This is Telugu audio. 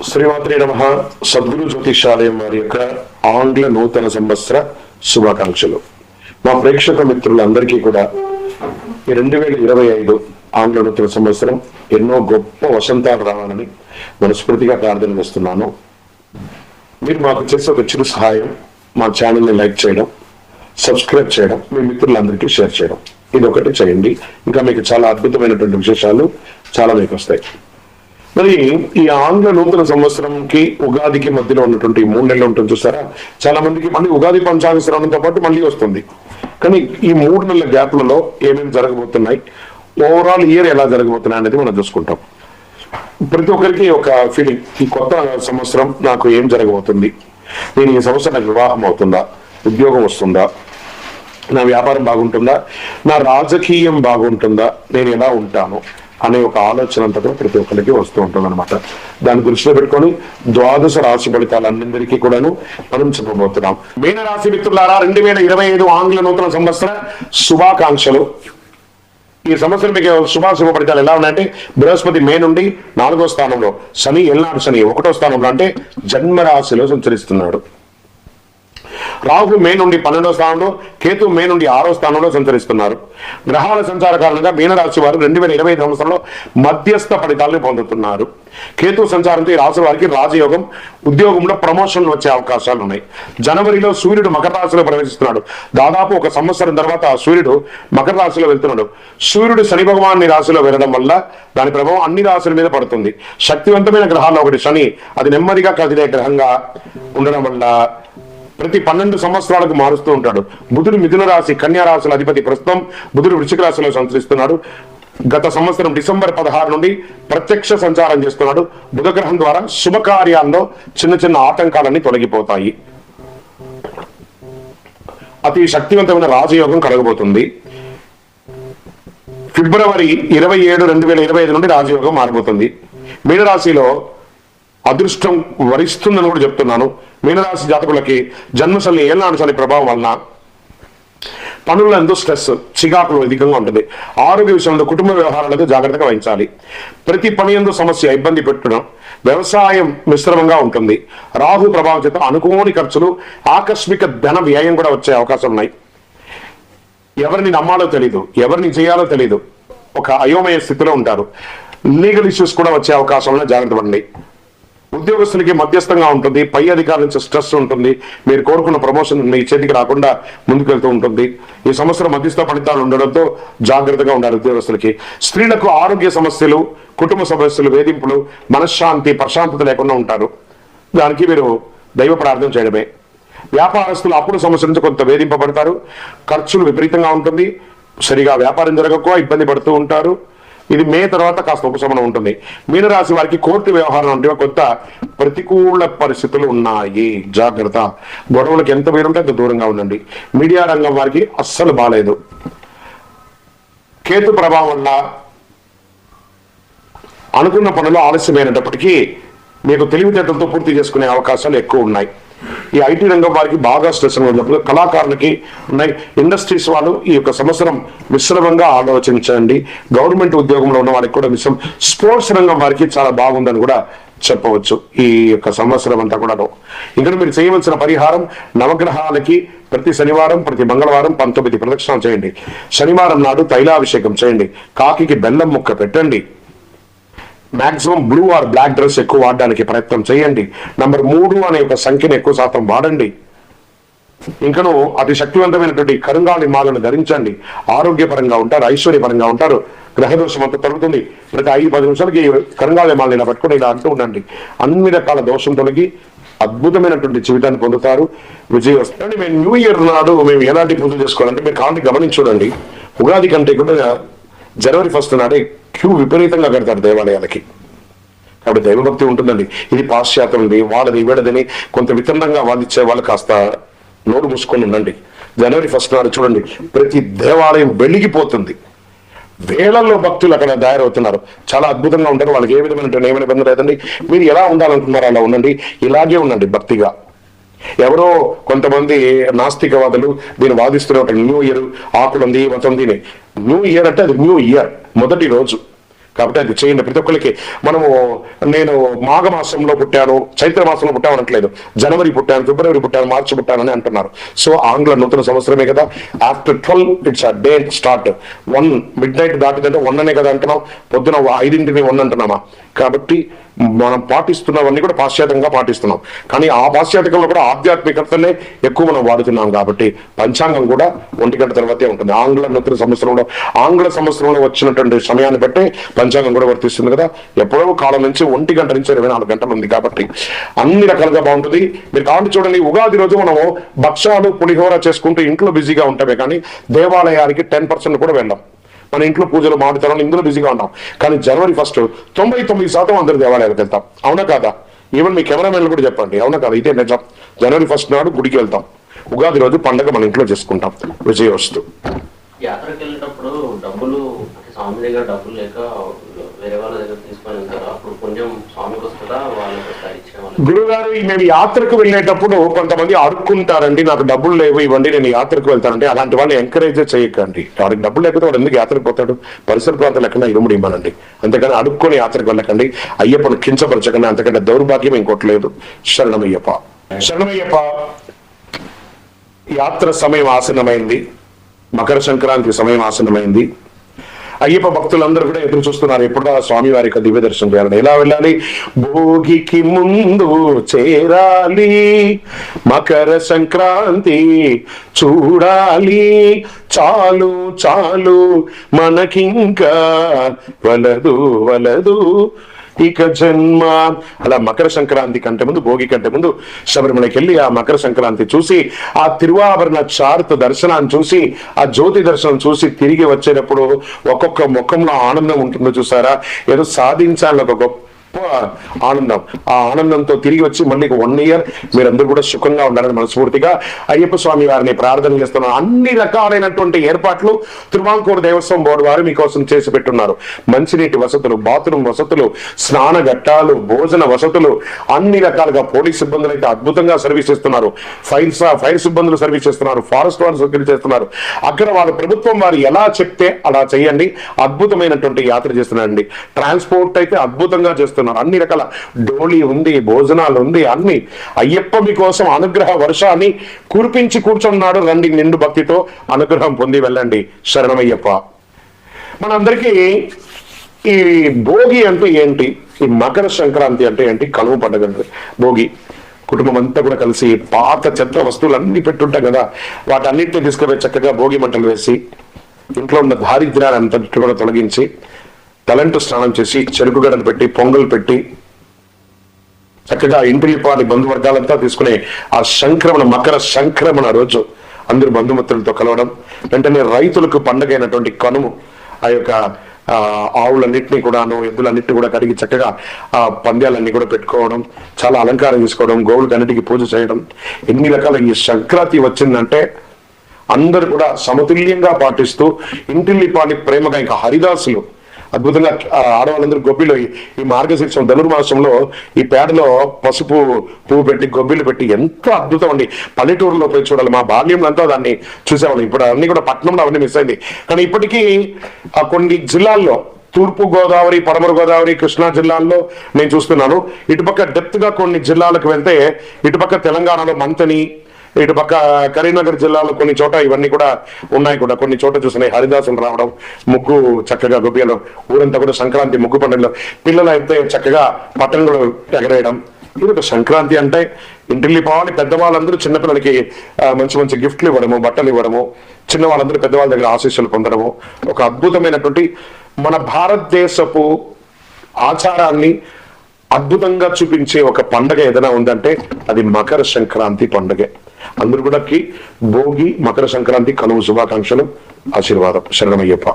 శ్రీమాత్రే నమః. సద్గురు జ్యోతిషాలయం వారి యొక్క ఆంగ్ల నూతన సంవత్సర శుభాకాంక్షలు. మా ప్రేక్షక మిత్రులందరికీ కూడా ఈ 2025 ఆంగ్ల నూతన సంవత్సరం ఎన్నో గొప్ప వసంతాలు రావాలని మనస్ఫూర్తిగా ప్రార్థన చేస్తున్నాను. మీరు మాకు చేసే ఒక చిరు సహాయం, మా ఛానల్ని లైక్ చేయడం, సబ్స్క్రైబ్ చేయడం, మీ మిత్రులందరికీ షేర్ చేయడం, ఇది ఒకటి చేయండి. ఇంకా మీకు చాలా అద్భుతమైనటువంటి విశేషాలు చాలా మీకు వస్తాయి. మరి ఈ ఆంగ్ల నూతన సంవత్సరంకి ఉగాదికి మధ్యలో ఉన్నటువంటి 3 నెలలు ఉంటుంది చూసారా, చాలా మందికి మళ్ళీ ఉగాది పంచాంగ శ్రవణంతో పాటు మళ్ళీ వస్తుంది. కానీ ఈ 3 నెలల గ్యాప్లలో ఏమేమి జరగబోతున్నాయి, ఓవరాల్ ఇయర్ ఎలా జరగబోతున్నాయి అనేది మనం చూసుకుంటాం. ప్రతి ఒక్కరికి ఒక ఫీలింగ్, ఈ కొత్త సంవత్సరం నాకు ఏం జరగబోతుంది, నేను ఈ సంవత్సరం నాకు వివాహం అవుతుందా, ఉద్యోగం వస్తుందా, నా వ్యాపారం బాగుంటుందా, నా రాజకీయం బాగుంటుందా, నేను ఎలా ఉంటాను అనే ఒక ఆలోచన అంతా కూడా ప్రతి ఒక్కరికి వస్తూ ఉంటుంది అనమాట. దాన్ని దృష్టిలో పెట్టుకొని ద్వాదశ రాశి ఫలితాలన్నింటికీ కూడాను మనం చెప్పబోతున్నాం. మీన రాశి మిత్రులారా, 2025 ఆంగ్ల నూతన సంవత్సర శుభాకాంక్షలు. ఈ సంవత్సరం మీకు శుభాశుభ ఫలితాలు ఎలా ఉన్నాయంటే, బృహస్పతి మే నుండి 4వ స్థానంలో, శని ఎల్నాడు శని 1వ స్థానంలో అంటే జన్మరాశిలో సంచరిస్తున్నాడు. రాహు మే నుండి 12వ స్థానంలో, కేతు మే నుండి 6వ స్థానంలో సంచరిస్తున్నారు. గ్రహాల సంచార కారణంగా మీనరాశి వారు 2025 సంవత్సరంలో మధ్యస్థ ఫలితాలను పొందుతున్నారు. కేతు సంచారంతో ఈ రాశి వారికి రాజయోగం, ఉద్యోగంలో ప్రమోషన్లు వచ్చే అవకాశాలు ఉన్నాయి. జనవరిలో సూర్యుడు మకర రాశిలో ప్రవేశిస్తున్నాడు. దాదాపు ఒక సంవత్సరం తర్వాత సూర్యుడు మకర రాశిలో వెళ్తున్నాడు. సూర్యుడు శని భగవాన్ని రాశిలో వెళ్ళడం వల్ల దాని ప్రభావం అన్ని రాశుల మీద పడుతుంది. శక్తివంతమైన గ్రహాల్లో ఒకటి శని, అది నెమ్మదిగా కదిలే గ్రహంగా ఉండడం వల్ల ప్రతి 12 సంవత్సరాలకు మారుస్తూ ఉంటాడు. బుధుడు మిథున రాశి, కన్యా రాశుల అధిపతి. ప్రస్తుతం బుధుడు వృశ్చిక రాశిలో సంచరిస్తున్నాడు. గత సంవత్సరం డిసెంబర్ 16 నుండి ప్రత్యక్ష సంచారం చేస్తున్నాడు. బుధగ్రహం ద్వారా శుభకార్యాల్లో చిన్న చిన్న ఆటంకాలన్నీ తొలగిపోతాయి. అతి శక్తివంతమైన రాజయోగం కలగబోతుంది. ఫిబ్రవరి 27, 2025 నుండి రాజయోగం మారిపోతుంది. మీనరాశిలో అదృష్టం వరిస్తుందని కూడా చెప్తున్నాను. మీనరాశి జాతకులకి జన్మశని ఏళ్ళనాడు శని ప్రభావం వలన పనుల్లో ఎంతో స్ట్రెస్, చికాకులు అధికంగా ఉంటుంది. ఆరోగ్య విషయంలో, కుటుంబ వ్యవహారాలతో జాగ్రత్తగా వహించాలి. ప్రతి పని ఎందు సమస్య, ఇబ్బంది పెట్టడం. వ్యవసాయం మిశ్రమంగా ఉంటుంది. రాహు ప్రభావం చేత అనుకోని ఖర్చులు, ఆకస్మిక ధన వ్యయం కూడా వచ్చే అవకాశం ఉన్నాయి. ఎవరిని నమ్మాలో తెలీదు, ఎవరిని చేయాలో తెలీదు, ఒక అయోమయ స్థితిలో ఉంటారు. లీగల్ ఇష్యూస్ కూడా వచ్చే అవకాశంలో జాగ్రత్త పడండి. ఉద్యోగస్తులకి మధ్యస్థంగా ఉంటుంది. పై అధికారుల నుంచి స్ట్రెస్ ఉంటుంది. మీరు కోరుకున్న ప్రమోషన్ మీ చేతికి రాకుండా ముందుకెళ్తూ ఉంటుంది. ఈ సంవత్సరం మధ్యస్థ ఫలితాలు ఉండడంతో జాగ్రత్తగా ఉండాలి ఉద్యోగస్తులకి. స్త్రీలకు ఆరోగ్య సమస్యలు, కుటుంబ సమస్యలు, వేధింపులు, మనశ్శాంతి, ప్రశాంతత లేకుండా ఉంటారు. దానికి మీరు దైవ ప్రార్థన చేయడమే. వ్యాపారస్తులు అప్పుడు సమస్య నుంచి కొంత వేధింపబడతారు. ఖర్చులు విపరీతంగా ఉంటుంది. సరిగా వ్యాపారం జరగక ఇబ్బంది పడుతూ ఉంటారు. ఇది మే తర్వాత కాస్త ఉపశమనం ఉంటుంది. మీనరాశి వారికి కోర్టు వ్యవహారం అంటే కొత్త ప్రతికూల పరిస్థితులు ఉన్నాయి, జాగ్రత్త. గొడవలకు ఎంత వీలుంటే అంత దూరంగా ఉండండి. మీడియా రంగం వారికి అస్సలు బాలేదు. కేతు ప్రభావం వల్ల అనుకున్న పనులు ఆలస్యమైనప్పటికీ మీకు తెలివితేటలతో పూర్తి చేసుకునే అవకాశాలు ఎక్కువ ఉన్నాయి. ఈ ఐటీ రంగం వారికి బాగా స్ట్రెస్ ఉన్నప్పుడు, కళాకారులకి ఉన్నాయి. ఇండస్ట్రీస్ వాళ్ళు ఈ యొక్క సంవత్సరం మిశ్రమంగా ఆలోచించండి. గవర్నమెంట్ ఉద్యోగంలో ఉన్న వారికి కూడా మిశ్రమం. స్పోర్ట్స్ రంగం వారికి చాలా బాగుందని కూడా చెప్పవచ్చు ఈ యొక్క సంవత్సరం అంతా కూడా. ఇక్కడ మీరు చేయవలసిన పరిహారం, నవగ్రహాలకి ప్రతి శనివారం, ప్రతి మంగళవారం 19 ప్రదక్షిణాలు చేయండి. శనివారం నాడు తైలాభిషేకం చేయండి. కాకికి బెల్లం ముక్క పెట్టండి. Maximum blue or black dress ఎక్కువ వాడడానికి ప్రయత్నం చేయండి. నంబర్ 3 అనే ఒక సంఖ్యను ఎక్కువ శాతం వాడండి. ఇంకను అతి శక్తివంతమైనటువంటి కరుంగాలి మాలను ధరించండి. ఆరోగ్యపరంగా ఉంటారు, ఐశ్వర్యపరంగా ఉంటారు. గ్రహదోషం అంతా తొలగుతుంది. ప్రతి 5-10 నిమిషాలకి కరుంగాలి మాలను ఇలా పట్టుకుని ఇలా అంటూ ఉండండి. అన్ని రకాల దోషం తొలగి అద్భుతమైనటువంటి జీవితాన్ని పొందుతారు. విజయం వస్తుంది. మేము న్యూ ఇయర్ నాడు మేము ఎలాంటి పూజలు చేసుకోవాలంటే మీరు కాంతి గమనించి చూడండి. ఉగాది కంటే కూడా జనవరి 1 నాడే క్యూ విపరీతంగా కడతారు దేవాలయాలకి. కాబట్టి దైవభక్తి ఉంటుందండి. ఇది పాశ్చాత్యంది, వాళ్ళది వీడదని కొంత వితండంగా వాదించే వాళ్ళు కాస్త నోరు మూసుకొని ఉండండి. జనవరి 1 నాడు చూడండి, ప్రతి దేవాలయం వెలిగిపోతుంది. వేలల్లో భక్తులు అక్కడ తయారవుతున్నారు. చాలా అద్భుతంగా ఉంటారు. వాళ్ళకి ఏ విధమైన ఏమైనా ఇబ్బంది లేదండి. మీరు ఎలా ఉండాలనుకున్నారో అలా ఉండండి. ఇలాగే ఉండండి భక్తిగా. ఎవరో కొంతమంది నాస్తికవాదులు దీన్ని వాదిస్తూనే ఉంటారు. న్యూ ఇయర్ ఆకులుంది, వతుంది. న్యూ ఇయర్ అంటే అది న్యూ ఇయర్ మొదటి రోజు. కాబట్టి అది చేయండి ప్రతి ఒక్కరికి. మనము నేను మాఘమాసంలో పుట్టాను, చైత్ర మాసంలో పుట్టాను అనట్లేదు, జనవరి పుట్టాను, ఫిబ్రవరి పుట్టాను, మార్చి పుట్టాను అని అంటున్నారు. సో ఆంగ్ల నూతన సంవత్సరమే కదా, after 12 it's a day start. 1 midnight దాటిదంటే 1 అనే కదా అంటున్నాం, పొద్దున 5ంటిని 1 అంటున్నామా. కాబట్టి మనం పాటిస్తున్నవన్నీ కూడా పాశ్చాత్యంగా పాటిస్తున్నాం, కానీ ఆ పాశ్చాత్యంలో కూడా ఆధ్యాత్మికతనే ఎక్కువ మనం వాడుతున్నాం. కాబట్టి పంచాంగం కూడా 1 గంట తర్వాతే ఉంటుంది. ఆంగ్ల నూతన సంవత్సరంలో వచ్చినటువంటి సమయాన్ని బట్టి పంచాంగం కూడా వర్తిస్తుంది కదా. ఎప్పుడో కాలం నుంచి 1 గంట నుంచి 24 గంటలు ఉంది. కాబట్టి అన్ని రకాలుగా బాగుంటుంది. మీరు కాబట్టి చూడండి, ఉగాది రోజు మనము భక్షాలు పులిహోర చేసుకుంటూ ఇంట్లో బిజీగా ఉంటామే, కానీ దేవాలయానికి 10% కూడా వెళ్ళాం. మన ఇంట్లో పూజలు మాడుతారని ఇందులో బిజీగా ఉన్నాం. కానీ జనవరి 1 99% అందరు దేవాలయాలకు వెళ్తాం. అవునా కాదా? ఈవెన్ మీ కెమెరామెన్లు కూడా చెప్పండి, అవునా కాదా? ఇదే నిజం. జనవరి 1 నాడు గుడికి వెళ్తాం. ఉగాది రోజు పండగ మన ఇంట్లో చేసుకుంటాం. విజయవస్తు. యాత్రకు వెళ్ళేటప్పుడు డబ్బులు స్వామి దగ్గర డబ్బులు లేక వేరే వాళ్ళ దగ్గర తీసుకొని వెళ్తారు, అప్పుడు పుణ్యం స్వామికి వస్తుందా వాళ్ళకి వస్తారు ఇచ్చిన వాళ్ళు? గురుగారు, మేము యాత్రకు వెళ్ళేటప్పుడు కొంతమంది అడుక్కుంటారండి, నాకు డబ్బులు లేవు ఇవ్వండి నేను యాత్రకు వెళ్తానంటే, అలాంటి వాళ్ళు ఎంకరేజ్ చేయకండి. వాడికి డబ్బులు లేకపోతే వాడు ఎందుకు యాత్రకు పోతాడు? పరిసర ప్రాంతాలు ఎక్కడ ఇరుముడి ఇవ్వనండి. అంతేకాని అడుక్కొని యాత్రకు వెళ్ళకండి. అయ్యప్పను కించపరచకండి, అంతకంటే దౌర్భాగ్యం ఇంకోట్లేదు. శరణమయ్యప్ప. శరణమయ్యప్ప. యాత్ర సమయం ఆసన్నమైంది, మకర సంక్రాంతి సమయం ఆసన్నమైంది. అయ్యప్ప భక్తులందరూ కూడా ఎదురు చూస్తున్నారు, ఎప్పుడు స్వామి వారి యొక్క దివ్య దర్శనం చేయాలని. ఎలా వెళ్ళాలి? భోగికి ముందు చేరాలి, మకర సంక్రాంతి చూడాలి, చాలు చాలు మనకింకా వలదు వలదు ఇక జన్మ. అలా మకర సంక్రాంతి కంటే ముందు, భోగి కంటే ముందు శబరిమలకి వెళ్ళి ఆ మకర సంక్రాంతి చూసి, ఆ తిరువాభరణ చార్త దర్శనాన్ని చూసి, ఆ జ్యోతి దర్శనం చూసి తిరిగి వచ్చేటప్పుడు ఒక్కొక్క ముఖంలో ఆనందం ఉంటుందో చూసారా? ఏదో సాధించాలని ఒక గొప్ప ఆనందం. ఆ ఆనందంతో తిరిగి వచ్చి మళ్ళీ 1 year మీరందరూ కూడా సుఖంగా ఉండాలని మనస్ఫూర్తిగా అయ్యప్ప స్వామి వారిని ప్రార్థన చేస్తున్నారు. అన్ని రకాలైనటువంటి ఏర్పాట్లు తిరువాంకూరు దేవస్వం బోర్డు వారు మీకోసం చేసి పెట్టున్నారు. మంచినీటి వసతులు, బాత్రూమ్ వసతులు, స్నాన ఘట్టాలు, భోజన వసతులు, అన్ని రకాలుగా పోలీస్ సిబ్బందులు అయితే అద్భుతంగా సర్వీస్ ఇస్తున్నారు, ఫైర్ సిబ్బందులు సర్వీస్ చేస్తున్నారు, ఫారెస్ట్ వారు సర్వీస్ చేస్తున్నారు. అక్కడ వాళ్ళ ప్రభుత్వం వారు ఎలా చెప్తే అలా చేయండి. అద్భుతమైనటువంటి యాత్ర చేస్తున్నారండి. ట్రాన్స్పోర్ట్ అయితే అద్భుతంగా చేస్తున్నారు. అన్ని రకాల డోళీ ఉంది, భోజనాలు ఉంది, అన్ని. అయ్యప్ప మీకోసం అనుగ్రహ వర్షాన్ని కురిపించి కూర్చున్నాడు. రండి, నిండు భక్తితో అనుగ్రహం పొంది వెళ్ళండి. శరణమయ్యప్ప. మనందరికీ ఈ భోగి అంటే ఏంటి, ఈ మకర సంక్రాంతి అంటే ఏంటి, కనుమ పండుగ అంటే భోగి. కుటుంబం అంతా కూడా కలిసి పాత చెత్త వస్తువులన్నీ పెట్టుంటాం కదా, వాటన్నిటిని తీసుకుపోయి చక్కగా భోగి మంటలు వేసి ఇంట్లో ఉన్న దారిద్ర్యాన్ని అంతటి కూడా తొలగించి తలంటు స్నానం చేసి చెరుకుగడలు పెట్టి పొంగల్ పెట్టి చక్కగా ఇంటిలిపాటి బంధువర్గాలంతా తీసుకునే ఆ సంక్రమణ, మకర సంక్రమణ రోజు అందరూ బంధుమిత్రులతో కలవడం. వెంటనే రైతులకు పండుగ అయినటువంటి కనుము, ఆ యొక్క ఆవులన్నింటినీ కూడాను, ఎద్దులన్నింటినీ కూడా కడిగి చక్కగా ఆ పంద్యాలన్నీ కూడా పెట్టుకోవడం, చాలా అలంకారం చేసుకోవడం, గోవులకు అన్నిటికీ పూజ చేయడం. ఎన్ని రకాల ఈ సంక్రాంతి వచ్చిందంటే అందరూ కూడా సమతుల్యంగా పాటిస్తూ ఇంటిల్లిపాటి ప్రేమగా, ఇంకా హరిదాసులు అద్భుతంగా ఆడవాళ్ళందరూ గొబ్బిలో ఈ మార్గశీర్షం ధనుర్మాసంలో ఈ పేడలో పసుపు పువ్వు పెట్టి గొబ్బిలు పెట్టి ఎంత అద్భుతం అండి. పల్లెటూరులో పోయి చూడాలి. మా బాల్యంలో అంతా దాన్ని చూసేవాళ్ళం. ఇప్పుడు అన్ని కూడా పట్టణంలో అవన్నీ మిస్ అయింది. కానీ ఇప్పటికీ కొన్ని జిల్లాల్లో, తూర్పు గోదావరి, పడమర గోదావరి, కృష్ణా జిల్లాల్లో నేను చూస్తున్నాను. ఇటుపక్క డెప్త్ గా కొన్ని జిల్లాలకు వెళ్తే, ఇటుపక్క తెలంగాణలో మంతని, ఇటుపక్క కరీంనగర్ జిల్లాలో కొన్ని చోట ఇవన్నీ కూడా ఉన్నాయి. కూడా కొన్ని చోట చూసినాయి హరిదాసులు రావడం, ముగ్గు చక్కగా గొబ్బిలో ఊరంతా కూడా సంక్రాంతి ముగ్గు పండుగలో పిల్లలు అయితే చక్కగా పట్టణంలో ఎగరేయడం. ఇది ఒక సంక్రాంతి అంటే. ఇంటిల్లిపాటి పెద్దవాళ్ళందరూ చిన్నపిల్లలకి మంచి మంచి గిఫ్ట్లు ఇవ్వడము, బట్టలు ఇవ్వడము, చిన్న వాళ్ళందరూ పెద్దవాళ్ళ దగ్గర ఆశీస్సులు పొందడము, ఒక అద్భుతమైనటువంటి మన భారతదేశపు ఆచారాన్ని అద్భుతంగా చూపించే ఒక పండగ ఏదైనా ఉందంటే అది మకర సంక్రాంతి పండుగ. అందరూ కూడా భోగి, మకర సంక్రాంతి, కనుమ శుభాకాంక్షలు, ఆశీర్వాదం. శరణమయ్యప్ప.